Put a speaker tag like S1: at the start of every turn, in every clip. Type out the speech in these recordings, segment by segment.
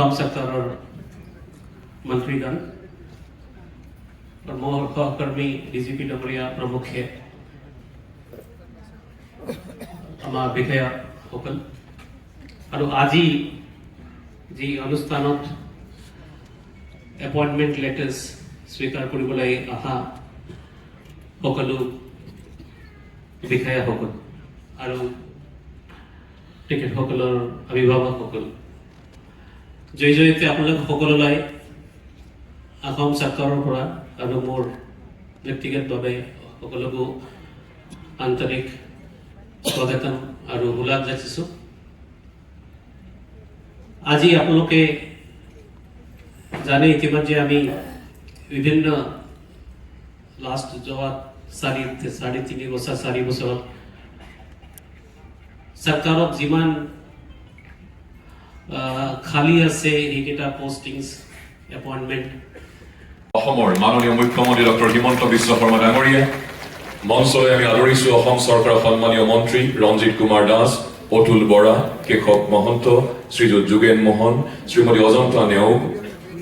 S1: অসম চৰকাৰৰ মন্ত্ৰীগণ আৰু মোৰ সহকৰ্মী ডিজিপি ডাঙৰীয়া প্ৰমুখে আমাৰ বিষয়াসকল আৰু আজি যি অনুষ্ঠানত এপইণ্টমেণ্ট লেটাৰ্ছ স্বীকাৰ কৰিবলৈ অহা সকলো বিষয়াসকল আৰু তেখেতসকলৰ অভিভাৱকসকল জয়তে আপোনালোক সকলোলৈ অসম চৰকাৰৰ পৰা আৰু মোৰ ব্যক্তিগতভাৱে সকলোকো আন্তৰিক স্বাগতম আৰু উল্লাস যাচিছোঁ। আজি আপোনালোকে জানে ইতিমধ্যে আমি বিভিন্ন লাষ্ট যোৱা 3.5 বছৰ 4 বছৰত চৰকাৰত যিমান খালি আছে এইকেইটা পোষ্টিংছ এপইণ্টমেণ্ট
S2: অসমৰ মাননীয় মুখ্যমন্ত্ৰী ডক্টৰ হিমন্ত বিশ্ব শৰ্মা ডাঙৰীয়া মঞ্চলৈ আমি আদৰিছোঁ অসম চৰকাৰৰ সন্মানীয় মন্ত্ৰী ৰঞ্জিত কুমাৰ দাস, অতুল বৰা, কেশৱ মহন্ত, শ্ৰীযুত যোগেন মোহন, শ্ৰীমতী অজন্তা নেওগ,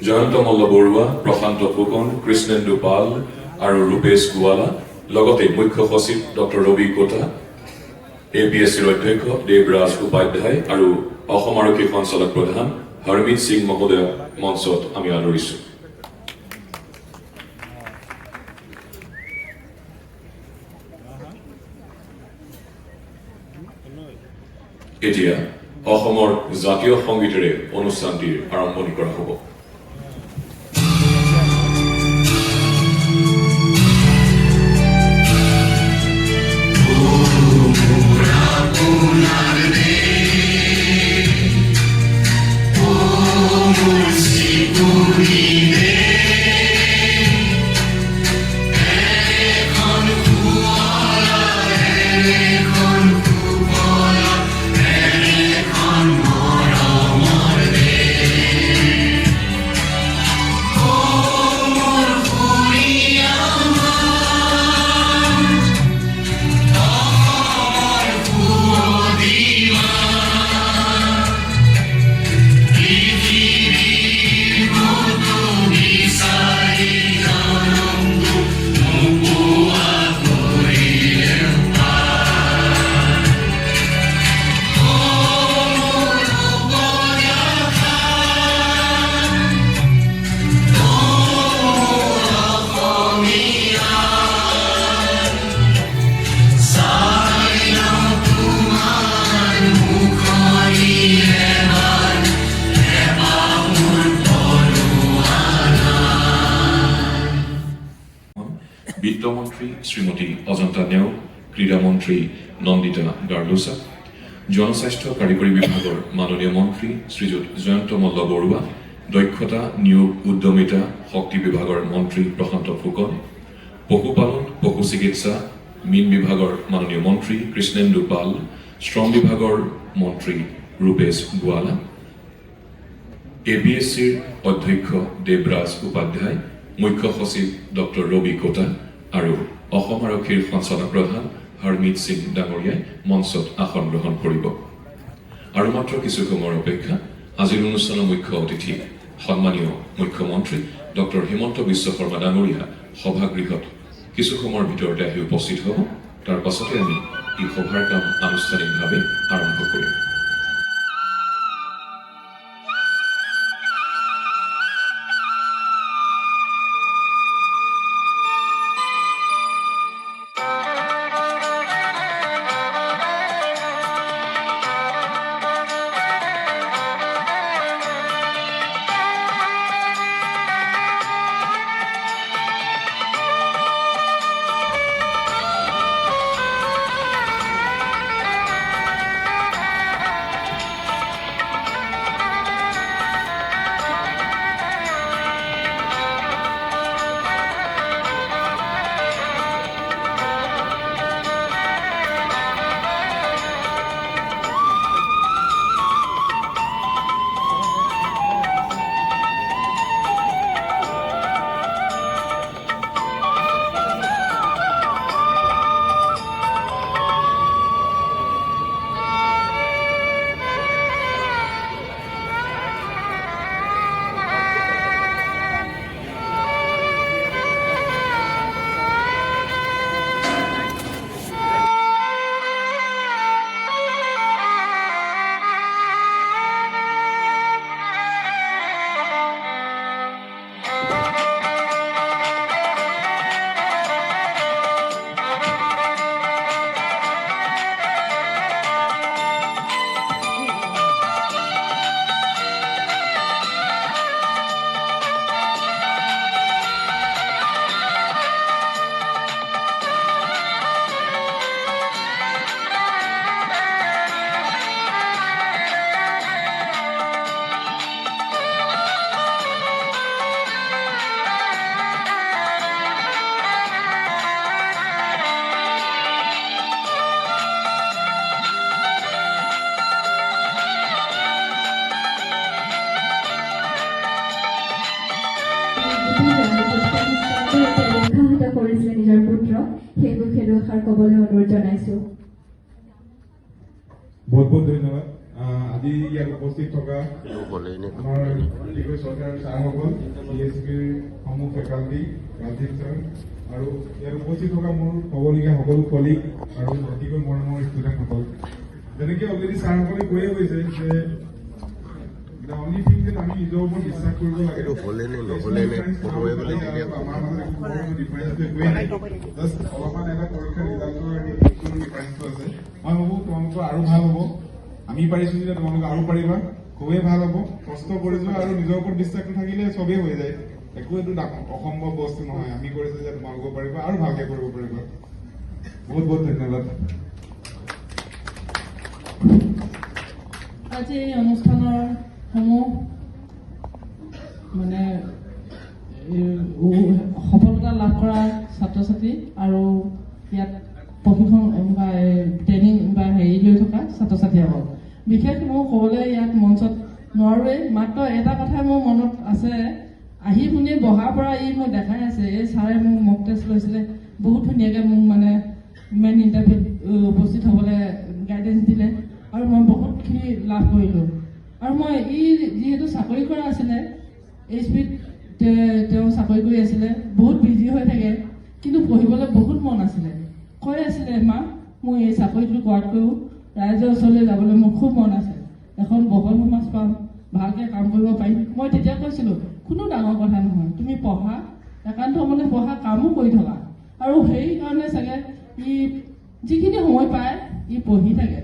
S2: জয়ন্ত মল্ল বৰুৱা, প্ৰশান্ত ফুকন, কৃষ্ণেন্দু পাল আৰু ৰূপেশ গোৱালা, লগতে মুখ্য সচিব ডক্টৰ ৰবি কোটা, APSCৰ অধ্যক্ষ দেৱৰাজ উপাধ্যায় আৰু অসম আৰক্ষী সঞ্চালক প্ৰধান হৰমিত সিং মহোদয় মঞ্চত আমি আদৰিছোঁ। এতিয়া অসমৰ জাতীয় সংগীতেৰে অনুষ্ঠানটিৰ আৰম্ভণি কৰা হ'ব। বিত্তমন্ত্ৰী শ্ৰীমতী অজন্তা নেওগ, ক্ৰীড়ামন্ত্ৰী নন্দিতা গাৰ্লোচা, জনস্বাস্থ্য কাৰিকৰী বিভাগৰ মাননীয় মন্ত্ৰী শ্ৰীযুত জয়ন্ত মল্ল বৰুৱা, দক্ষতা নিয়োগ উদ্যমিতা শক্তি বিভাগৰ মন্ত্ৰী প্ৰশান্ত ফুকন, পশুপালন পশু চিকিৎসা মীন বিভাগৰ মাননীয় মন্ত্ৰী কৃষ্ণেন্দু পাল, শ্ৰম বিভাগৰ মন্ত্ৰী ৰূপেশ গোৱালা, APSCৰ অধ্যক্ষ দেৱৰাজ উপাধ্যায়, মুখ্য সচিব ডক্টৰ ৰবি কোটা আৰু অসম আৰক্ষীৰ সঞ্চালক প্ৰধান হৰমিত সিং ডাঙৰীয়াই মঞ্চত আসন গ্ৰহণ কৰিব। আৰু মাত্ৰ কিছু সময়ৰ অপেক্ষা আজিৰ অনুষ্ঠানৰ মুখ্য অতিথি সন্মানীয় মুখ্যমন্ত্ৰী ডক্টৰ হিমন্ত বিশ্ব শৰ্মা ডাঙৰীয়া সভাগৃহত কিছু সময়ৰ ভিতৰতে আহি উপস্থিত হ'ব। তাৰ পাছতে আমি এই সভাৰ কাম আনুষ্ঠানিকভাৱে আৰম্ভ কৰিম।
S3: দুআষাৰ ক'বলৈ অনুৰোধ জনাইছোঁ।
S4: বহুত বহুত ধন্যবাদ। আজি ইয়াত উপস্থিত থকা আমাৰ চৰকাৰৰ ছাৰসকল, CSPৰ সমূহ ফেকাল্টি, ৰাজীৱ ছাৰ আৰু ইয়াত উপস্থিত থকা মোৰ হ'বলগীয়া সকলো কলিগ আৰু অতিকৈ মৰমৰ ষ্টুডেণ্টসকল, যেনেকৈ অলৰেডি ছাৰসকলে কৈয়ে গৈছে যে অনলি থিং যে আমি নিজৰ ওপৰত বিশ্বাস কৰিব লাগে। অলপমান এটা পৰীক্ষাৰ ৰিজাল্টৰ ডিফাৰেঞ্চটো আছে। মই ভাবোঁ তোমালোকৰ আৰু ভাল হ'ব। আমি পাৰিছোঁ যেতিয়া তোমালোকে আৰু পাৰিবা, খুবেই ভাল হ'ব। কষ্ট কৰি যোৱা আৰু নিজৰ ওপৰত বিশ্বাসটো থাকিলে চবেই হৈ যায়। একো এইটো অসম্ভৱ বস্তু নহয়। আমি কৰিছোঁ যে তোমালোকে পাৰিবা আৰু ভালকে কৰিব পাৰিবা। বহুত বহুত ধন্যবাদ।
S5: আজি এই অনুষ্ঠানৰ সমূহ মানে সফলতা লাভ কৰা ছাত্ৰ ছাত্ৰী আৰু ইয়াত প্ৰশিক্ষণ বা ট্ৰেইনিং বা হেৰি লৈ থকা ছাত্ৰ ছাত্ৰীসকল, বিশেষ মই ক'বলৈ ইয়াত মঞ্চত নোৱাৰোৱেই। মাত্ৰ এটা কথাই মোৰ মনত আছে, আহি শুনি বহাৰ পৰা মোক দেখাই আছে, এই ছাৰে মোক মক টেষ্ট লৈছিলে, বহুত ধুনীয়াকৈ মোক মানে মেইন ইণ্টাৰভিউত উপস্থিত হ'বলৈ গাইডেঞ্চ দিলে আৰু মই বহুতখিনি লাভ কৰিলোঁ। আৰু মই যিহেতু চাকৰি কৰা আছিলে, HPত তেওঁ চাকৰি কৰি আছিলে, বহুত বিজি হৈ থাকে, কিন্তু পঢ়িবলৈ বহুত মন আছিলে। কৈ আছিলে মা, মই এই চাকৰিটো কৰাতকৈও ৰাইজৰ ওচৰলৈ যাবলৈ মোৰ খুব মন আছে, এখন বহল সমাজ পাম, ভালকৈ কাম কৰিব পাৰিম। মই তেতিয়া কৈছিলোঁ কোনো ডাঙৰ কথা নহয়, তুমি পঢ়া, একান্ত মানে পঢ়া, কামো কৰি থকা। আৰু সেইকাৰণে চাগে যিখিনি সময় পায় পঢ়ি থাকে।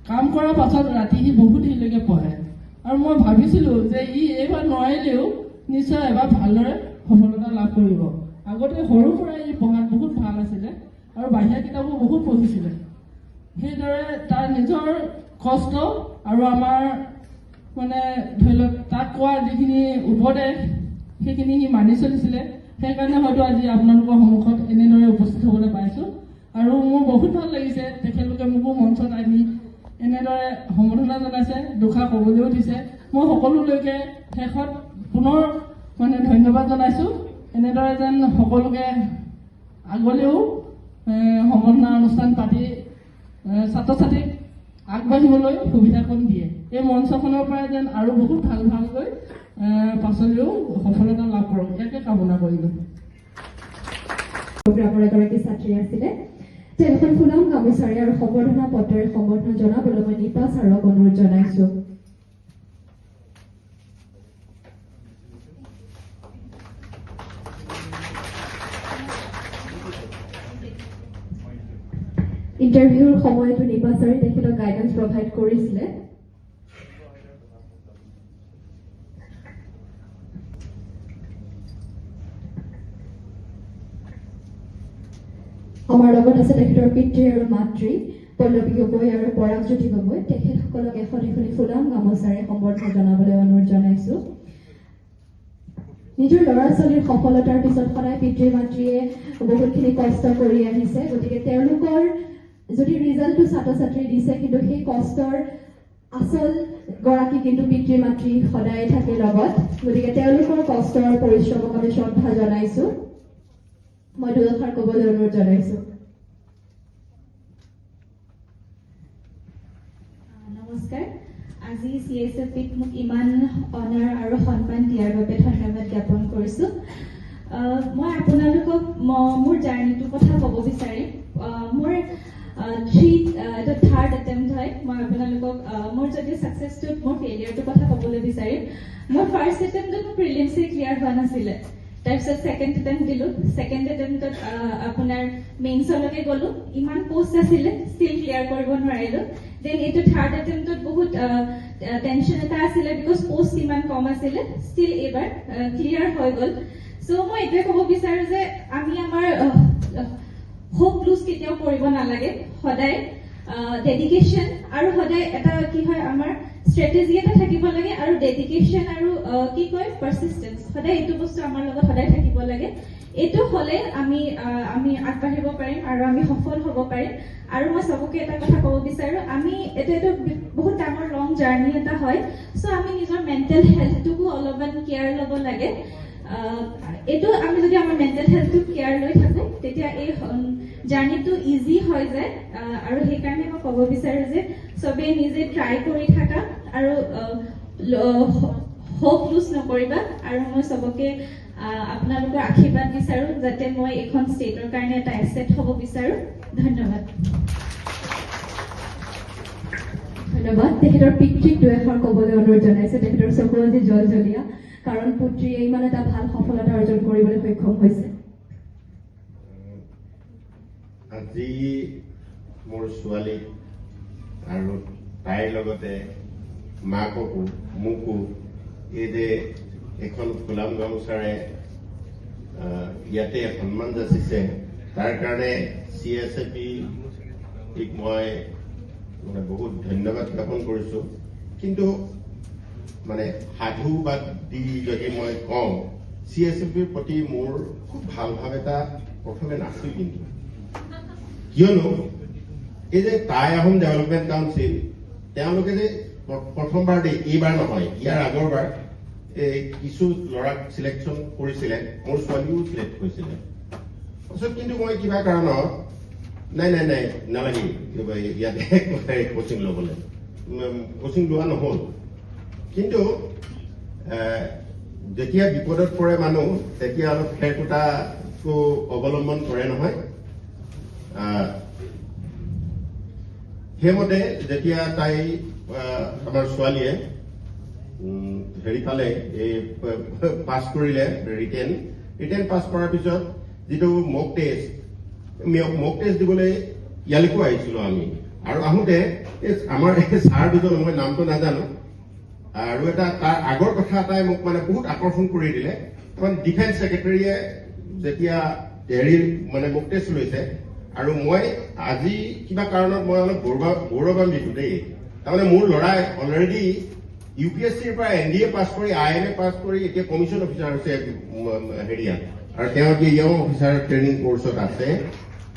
S5: কাম কৰাৰ পাছত ৰাতি সি বহুত দেৰিলৈকে পঢ়ে। আৰু মই ভাবিছিলোঁ যে এইবাৰ নোৱাৰিলেও নিশ্চয় এবাৰ ভালদৰে সফলতা লাভ কৰিব। আগতে সৰুৰ পৰাই পঢ়াত বহুত ভাল আছিলে আৰু বাহিৰা কিতাপো বহুত পঢ়িছিলে। সেইদৰে তাৰ নিজৰ কষ্ট আৰু আমাৰ মানে ধৰি লওক তাক কোৱা যিখিনি উপদেশ সেইখিনি সি মানি চলিছিলে। সেইকাৰণে হয়তো আজি আপোনালোকৰ সন্মুখত এনেদৰে উপস্থিত হ'বলৈ পাইছোঁ। আৰু মোৰ বহুত ভাল লাগিছে, তেখেতলোকে মোকো মঞ্চত আনি এনেদৰে সম্বৰ্ধনা জনাইছে, দুষাৰ ক'বলৈও দিছে। মই সকলোলৈকে শেষত পুনৰ মানে ধন্যবাদ জনাইছোঁ। এনেদৰে যেন সকলোকে আগলৈও সম্বৰ্ধনা অনুষ্ঠান পাতি ছাত্ৰ ছাত্ৰীক আগবাঢ়িবলৈ সুবিধাকণ দিয়ে। এই মঞ্চখনৰ পৰা যেন আৰু বহুত ভাল ভালকৈ পাছলৈও সফলতা লাভ কৰক, ইয়াকে কামনা কৰিলোঁ।
S3: প্ৰগ্ৰামৰ এগৰাকী ছাত্ৰী আছিলে, তেওঁখন ফুলাম গামোচাৰে আৰু সম্বৰ্ধনা পত্ৰেৰে সম্বৰ্ধনা জনাবলৈ মই নিপা ছাৰক অনুৰোধ জনাইছোঁ। ইণ্টাৰভিউৰ সময়তো নিপা ছাৰে তেখেতক গাইডেঞ্চ প্ৰভাইড কৰিছিলে। আমাৰ লগত আছে তেখেতৰ পিতৃ আৰু মাতৃ পল্লৱী গগৈ আৰু পৰাগজ্যোতি গগৈ। তেখেতসকলক এখন এখনি ফুলাম গামোচাৰে সম্বৰ্ধনা জনাবলৈ অনুৰোধ জনাইছোঁ। নিজৰ ল'ৰা ছোৱালীৰ সফলতাৰ পিছত সদায় পিতৃ মাতৃয়ে বহুতখিনি কষ্ট কৰি আহিছে, গতিকে তেওঁলোকৰ যদি ৰিজাল্টটো ছাত্ৰ ছাত্ৰী দিছে, কিন্তু সেই কষ্টৰ আচল গৰাকী কিন্তু পিতৃ মাতৃ সদায় থাকে লগত। গতিকে তেওঁলোকৰ কষ্টৰ পৰিশ্ৰমক আমি শ্ৰদ্ধা জনাইছোঁ। মই দুআষাৰ ক'বলৈ অনুৰোধ জনাইছোঁ।
S6: নমস্কাৰ। আজি CSFত মোক ইমান অনাৰ আৰু সন্মান দিয়াৰ বাবে ধন্যবাদ জ্ঞাপন কৰিছোঁ। মই আপোনালোকক মোৰ জাৰ্ণিটোৰ কথা ক'ব বিচাৰিম। মোৰ এটা থাৰ্ড এটেম্প্ট হয়। মই আপোনালোকক মোৰ যদি ছাকচেছটোত মোৰ ফেইলিয়াৰটোৰ কথা ক'বলৈ বিচাৰিম। মোৰ ফাৰ্ষ্ট এটেম্প্টত মোৰ প্ৰিলিমছে ক্লিয়াৰ হোৱা নাছিলে। তাৰপিছত ছেকেণ্ড এটেম্প্ট দিলোঁ। ছেকেণ্ড এটেম্প্টত আপোনাৰ মেইনছলৈকে গ'লোঁ। ইমান পোষ্ট আছিলে, ষ্টিল ক্লিয়াৰ কৰিব নোৱাৰিলোঁ। দেন এইটো থাৰ্ড এটেম্প্টত বহুত টেনশ্যন এটা আছিলে, বিকজ পোষ্ট ইমান কম আছিলে। ষ্টিল এইবাৰ ক্লিয়াৰ হৈ গ'ল। চ' মই এইটোৱে ক'ব বিচাৰোঁ যে আমি আমাৰ হোপ লুজ কেতিয়াও কৰিব নালাগে। সদায় ডেডিকেশ্যন আৰু সদায় এটা কি হয়, আমাৰ ষ্ট্ৰেটেজি এটা থাকিব লাগে আৰু ডেডিকেশ্যন আৰু কি কয় পাৰ্চিষ্টেঞ্চ, সদায় এইটো বস্তু আমাৰ লগত সদায় থাকিব লাগে। এইটো হ'লে আমি আগবাঢ়িব পাৰিম আৰু আমি সফল হ'ব পাৰিম। আৰু মই চবকে এটা কথা ক'ব বিচাৰোঁ, এইটো বহুত ডাঙৰ লং জাৰ্ণি এটা হয়। চ' আমি নিজৰ মেণ্টেল হেল্থটোকো অলপমান কেয়াৰ ল'ব লাগে। এইটো আমি যদি আমাৰ মেণ্টেল হেল্থটো কেয়াৰ লৈ থাকোঁ তেতিয়া এই জাৰ্ণিটো ইজি হৈ যায় আৰু সেইকাৰণে মই ক'ব বিচাৰোঁ যে চবেই নিজে ট্ৰাই কৰি থাকা আৰু হোপ লুজ নকৰিবা আৰু মই চবকে আপোনালোকৰ আশীৰ্বাদ বিচাৰোঁ যাতে মই এইখন ষ্টেটৰ কাৰণে এটা এছেট হ'ব বিচাৰোঁ ধন্যবাদ
S3: ধন্যবাদ তেখেতৰ পিতৃক দুএষাৰ ক'বলৈ অনুৰোধ জনাইছে তেখেতৰ চকু আজি জলজলীয়া কাৰণ পুত্ৰীয়ে ইমান এটা ভাল সফলতা অৰ্জন কৰিবলৈ সক্ষম হৈছে
S7: আজি মোৰ ছোৱালী আৰু তাইৰ লগতে মাককো মোকো এই যে এখন গোলাম গামোচাৰে ইয়াতে সন্মান যাচিছে তাৰ কাৰণে CSFP-ক মই মানে বহুত ধন্যবাদ জ্ঞাপন কৰিছোঁ কিন্তু মানে সাধুবাদ দি যদি মই কওঁ CSFP-ৰ প্ৰতি মোৰ খুব ভাল ভাৱ এটা প্ৰথমে নাছিল কিন্তু কিয়নো এই যে টাই আহোম ডেভেলপমেণ্ট কাউন্সিল তেওঁলোকে যে প্ৰথমবাৰ দেই এইবাৰ নহয় ইয়াৰ আগৰবাৰ কিছু ল'ৰাক চিলেকশ্যন কৰিছিলে মোৰ ছোৱালীও চিলেক্ট হৈছিলে পাছত কিন্তু মই কিবা কাৰণত নাই নালাগে ইয়াতে কোচিং ল'বলৈ কোচিং লোৱা নহ'ল কিন্তু যেতিয়া বিপদত পৰে মানুহ তেতিয়া অলপ খেৰকুটাটো অৱলম্বন কৰে নহয় সেইমতে যেতিয়া তাই আমাৰ ছোৱালীয়ে হেৰি পালে এই পাছ কৰিলে ৰিটেন পাছ কৰাৰ পিছত যিটো মক টেষ্ট দিবলৈ ইয়ালৈকো আহিছিলো আমি আৰু আহোঁতে আমাৰ ছাৰ দুজন মই নামটো নাজানো আৰু এটা তাৰ আগৰ কথা এটাই মোক মানে বহুত আকৰ্ষণ কৰি দিলে তাৰমানে ডিফেন্স ছেক্ৰেটাৰীয়ে যেতিয়া হেৰি মানে মক টেষ্ট লৈছে আৰু মই আজি কিবা কাৰণত মই অলপ গৌৰৱান্বিত দেই তাৰমানে মোৰ ল'ৰাই অলৰেডি UPSC-ৰ পৰা NDA পাছ কৰি IMA পাছ কৰি এতিয়া কমিশ্যন অফিচাৰ হৈছে হেৰিয়াত আৰু তেওঁ এতিয়া য়ং অফিচাৰ ট্ৰেইনিং কৰ্চত আছে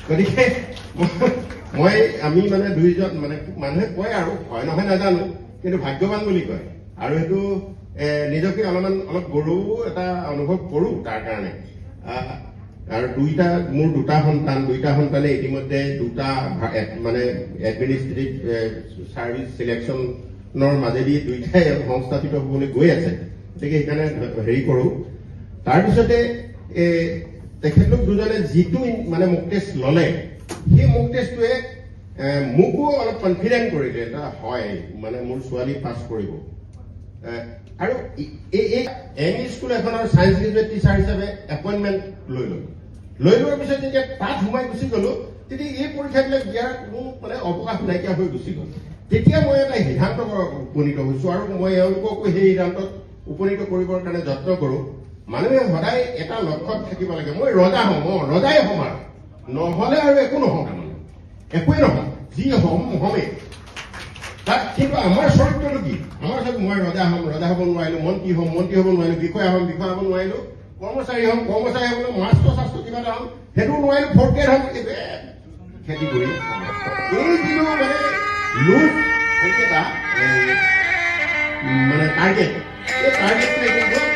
S7: গতিকে আমি মানে দুইজন মানে মানুহে কয় আৰু হয় নহয় নাজানো কিন্তু ভাগ্যৱান বুলি কয় আৰু সেইটো নিজকে অলপ গৌৰৱ এটা অনুভৱ কৰোঁ তাৰ কাৰণে আৰু মোৰ দুটা সন্তানে ইতিমধ্যে দুটা মানে এডমিনিষ্ট্ৰেটিভ চাৰ্ভিচ চিলেকশ্যনৰ মাজেদি দুইটাই সংস্থাপিত হ'বলৈ গৈ আছে গতিকে সেইকাৰণে হেৰি কৰোঁ তাৰপিছতে তেখেতলোক দুজনে যিটো মানে মক টেষ্ট ল'লে সেই মক টেষ্টটোৱে মোকো অলপ কনফিডেণ্ট কৰিলে এটা হয় মানে মোৰ ছোৱালী পাছ কৰিব আৰু এই ME স্কুল এখনৰ ছায়েন্স গ্ৰেজুৱেট টিচাৰ হিচাপে এপইণ্টমেণ্ট লৈ লোৱাৰ পিছত যেতিয়া তাত সোমাই গুচি গ'লো তেতিয়া এই পৰীক্ষাবিলাক দিয়াৰ কোনো মানে অৱকাশ নাইকিয়া হৈ গুচি গ'ল তেতিয়া মই এটা সিদ্ধান্তত উপনীত হৈছোঁ আৰু মই এওঁলোককো সেই সিদ্ধান্তত উপনীত কৰিবৰ কাৰণে যত্ন কৰোঁ মানুহে সদায় এটা লক্ষ্যত থাকিব লাগে মই ৰজা হ'ম ৰজাই হ'ম আৰু নহ'লে আৰু একো নহওঁ তাৰমানে একোৱেই নহওঁ যি হ'মেই তাত কিন্তু আমাৰ চৰিত্ৰটো কি আমাৰ মই ৰজা হ'ব নোৱাৰিলোঁ মন্ত্ৰী হ'ব নোৱাৰিলোঁ বিষয়া হ'ব নোৱাৰিলোঁ কৰ্মচাৰী হ'বলৈ মাষ্টৰ কিবা এটা হ'ম সেইটো নোৱাৰিলোঁ ফ'ৰ্থ গ্ৰেড হ'ম খেতি কৰি এই যিটো মানে লোভ এটা মানে টাৰ্গেট এই টাৰ্গেটটোৱে